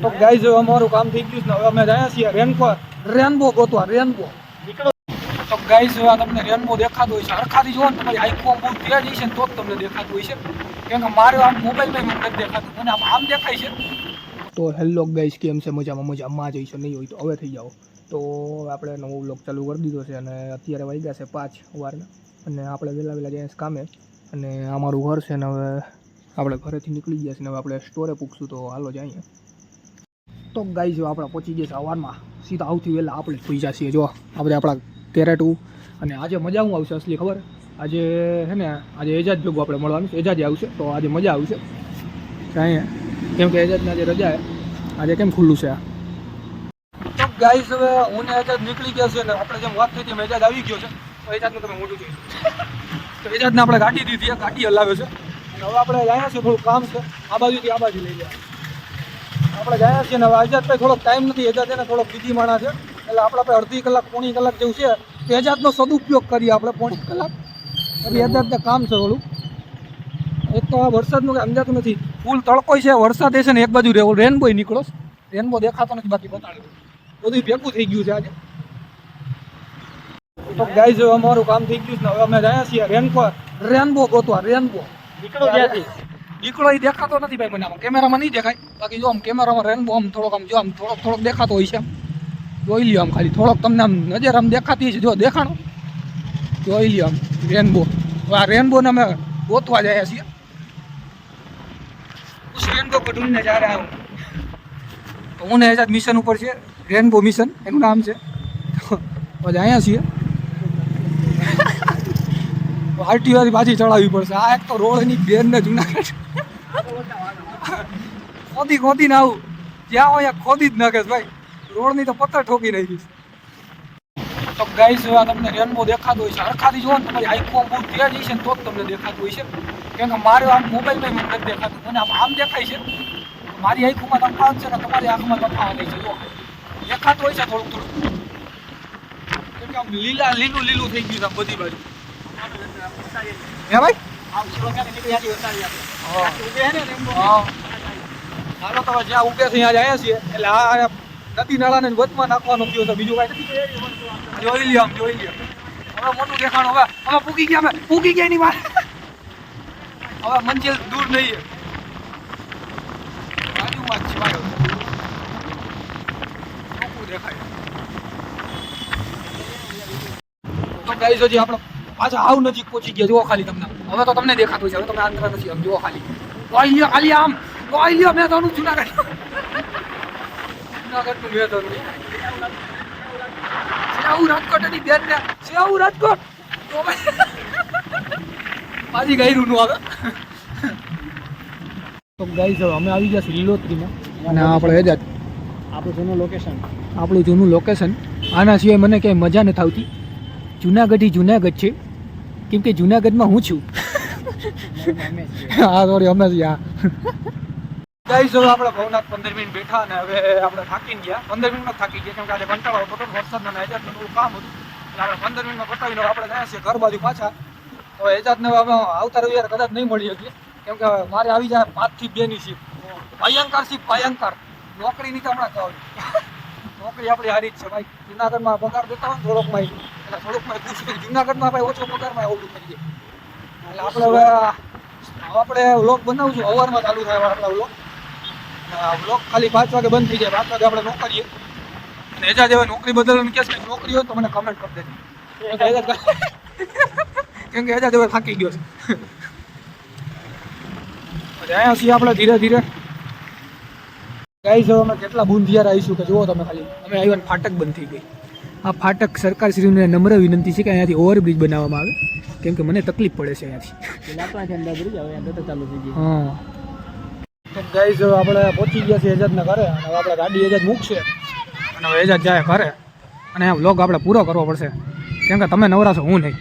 તો ગાઈઝ અમારું કામ થઈ ગયું છે ને હવે અમે જાય છીએ રેનબો ગોતવા રેનબો. તો ગાઈઝ આ તમને રેનબો દેખાતો હોય છે હરખાથી જોવો ને તમારી આંખો બહુ તેજ છે ને તો જ તમને દેખાતું હોય છે કેમ કે મારે આમ મોબાઈલમાં મને નથી દેખાતું મને આમ દેખાય છે. તો હેલો ગાઈઝ કેમ છે મજામાં જઈશું નહીં હોય તો હવે થઈ જાઓ. તો આપણે નવો વ્લોગ ચાલુ કરી દીધો છે અને અત્યારે વાગ્યા છે 5 વારના અને આપણે વહેલા જઈએ કામે અને અમારું ઘર છે ને હવે આપણે ઘરેથી નીકળી ગયા છે ને હવે આપણે સ્ટોરે પૂછશું તો હાલો જઈએ. તો ગાઈઝ આપણે પહોંચી ગયા સવારમાં સીધા આવતી વહેલા આપણે પહોંચ્યા છીએ જો આપણે આપણા તેરેટું અને આજે મજા શું આવશે અસલી ખબર આજે છે ને આજે એજાજ ભેગું આપણે મળવાનું છે એજાજ આવશે તો આજે મજા આવશે અહીંયા કેમ કે એજાજને આજે રજા આજે કેમ ખુલ્લું છે આ. તો ગાઈઝ હવે હું ને એજાજ નીકળી ગયા છે ને આપણે જેમ વાત થઈ હતી એજાજ આવી ગયો છે તો એજાજનું તમે મોટું જોયું તો એજાજને આપણે ગાડી દીધી ગાડી હલાવે છે અને હવે આપણે જાય છે થોડું કામ છે આ બાજુથી આ બાજુ લઈ જાય આપણે ગયા છીએ ને હવે એજાજ ભાઈ થોડોક ટાઈમ નથી એજાજ એને થોડોક બીજી માણા છે એટલે આપણે અડધી કલાક પોણી કલાક જેવું છે તો એજાજનો સદુપયોગ કરીએ આપણે પોણી કલાક એટલે એજાજને કામ છે થોડું. એક તો આ વરસાદનું કંઈ સમજાતું નથી ફૂલ તડકો છે વરસાદ છે ને એક બાજુ રેનબો નીકળો રેનબો દેખાતો નથી બાકી બતાડ્યું બધું ભેગું થઈ ગયું છે આજે. તો ગાઈઝ અમારું કામ થઈ ગયું છે ને હવે અમે ગયા છીએ રેનબો ગોતવા રેનબો દીકડો એ દેખાતો નથી ભાઈ મને આમાં કેમેરામાં નહીં દેખાય બાકી જો આમ કેમેરામાં રેનબો આમ થોડોક દેખાતો હોય છે આમ જોઈ લ્યો આમ ખાલી થોડોક તમને આમ નજર આમ દેખાતી છે જો દેખાણો જોઈ લ્યો આમ રેનબો આ રેનબોને અમે ગોતવા જાય છીએ उस रेनबो को ढूंढने जा रहा हूँ तो હું ને એજાજ મિશન ઉપર છે રેનબો મિશન એનું નામ છે તો અહીંયા છીએ આરટી વાળી પાછી ચડાવવી પડશે આ એક તો રોડની બેન ને જુનાગઢ ખોદી ને આવું જ્યાં હોય ખોદી જ નાખે ભાઈ રોડની તો પથ્થર ઠોકી નાખી. તો ગાઈઝ આ તમને રેનબો દેખાતો હોય છે હરખાથી જોવો ને તમારી આંખો બહુ તેજ છે ને તો જ તમને દેખાતું હોય છે કેમ કે મારે આમ મોબાઈલમાં મને નથી દેખાતું મને આમ દેખાય છે મારી આંખોમાં તફાવત છે ને તમારી આંખમાં તફાવત છે જો દેખાતું હોય છે થોડું કેમ કે આમ લીલું થઈ ગયું છે બધી બાજુ હે ભાઈ હાલો તો જ્યાં ઉભે છે ત્યાં જાય છીએ એટલે આ નદી નાળાને વચમાં નાખવાનો થયો તો બીજું કાંઈ નથી જોઈ લ્યો હવે મોટું દેખાણું હવે પૂકી ગયા એની વાત હવે મંજિલ દૂર નહીં બાજુમાં જ છે દેખાય. તો ગાઈઝ હજી આપણે પાછા આવ નજીક પહોંચી ગયા જુઓ ખાલી તમને હવે તો તમને દેખાતું છે હવે તમે આંતરા નથી આમ જુઓ ખાલી ખાલી આમ જોઈ લ્યો મેં તો જુનાગઢનું મેં તો રાજકોટ ની બેન ને રાજકોટ પાછી ગયરું નું આવે. તો ગાઈઝ અમે આવી ગયા છીએ લીલોતરીમાં અને આપણે એજાજ આપણું જૂનું લોકેશન આના સિવાય મને ક્યાંય મજા નથી આવતી જુનાગઢ છે કેમ કે જુનાગઢમાં હું છું હા સોરી અમે હા ગાઈઝ હવે આપણે ભવનાથ 15 મિનિટ બેઠા અને હવે આપણે થાકી ગયા 15 મિનિટમાં થાકી ગયા કેમ કે આજે કંટાળો હતો વરસાદના એજાજનું થોડું કામ હતું એટલે આપણે 15 મિનિટમાં પતાવીને આપણે ગયા છીએ ઘર બાજુ પાછા. તો એજાજને હવે આવતા રવિવારે કદાચ નહીં મળી શકીએ કેમ કે મારે આવી જાય 5 થી 2 ની શિફ્ટ ભયંકર નોકરીની તો હમણાં કહું નોકરી આપણી હારી જ છે ભાઈ જુનાગઢમાં પગાર દેતા હોય ને થોડોકમાં ખુશ થઈ જુનાગઢમાં ભાઈ ઓછો પગારમાં ઓલું થઈ જાય એટલે આપણે વ્લોગ બનાવશું અવારમાં ચાલુ થાય આપણા વ્લોગ ખાલી 5 વાગે બંધ થઈ જાય 5 વાગે આપણે નોકરીએ અને એજાજ હવે નોકરી બદલવાની કેસ નોકરી હોય તો મને કમેન્ટ કરી દેજો કેમ કે એજાજ હવે થાકી ગયો છે. અહીંયા છીએ આપણે ધીરે ધીરે ગાઈઝ અમે કેટલા બુંધિયાર આવીશું કે જુઓ તમે ખાલી અમે આવ્યા ફાટક બંધ થઈ ગઈ આ ફાટક સરકારશ્રીને નમ્ર વિનંતી છે કે અહીંયાથી ઓવરબ્રિજ બનાવવામાં આવે કેમ કે મને તકલીફ પડે છે અહીંયાથી. હા તો ગાઈઝ આપણે પહોંચી ગયા છીએ એજાજના ઘરે અને હવે આપણે ગાડી એજાજ મૂકશે અને હવે એજાજ જાય ઘરે અને આ વ્લોગ આપણે પૂરો કરવો પડશે કેમ કે તમે નવરા છો હું નહીં.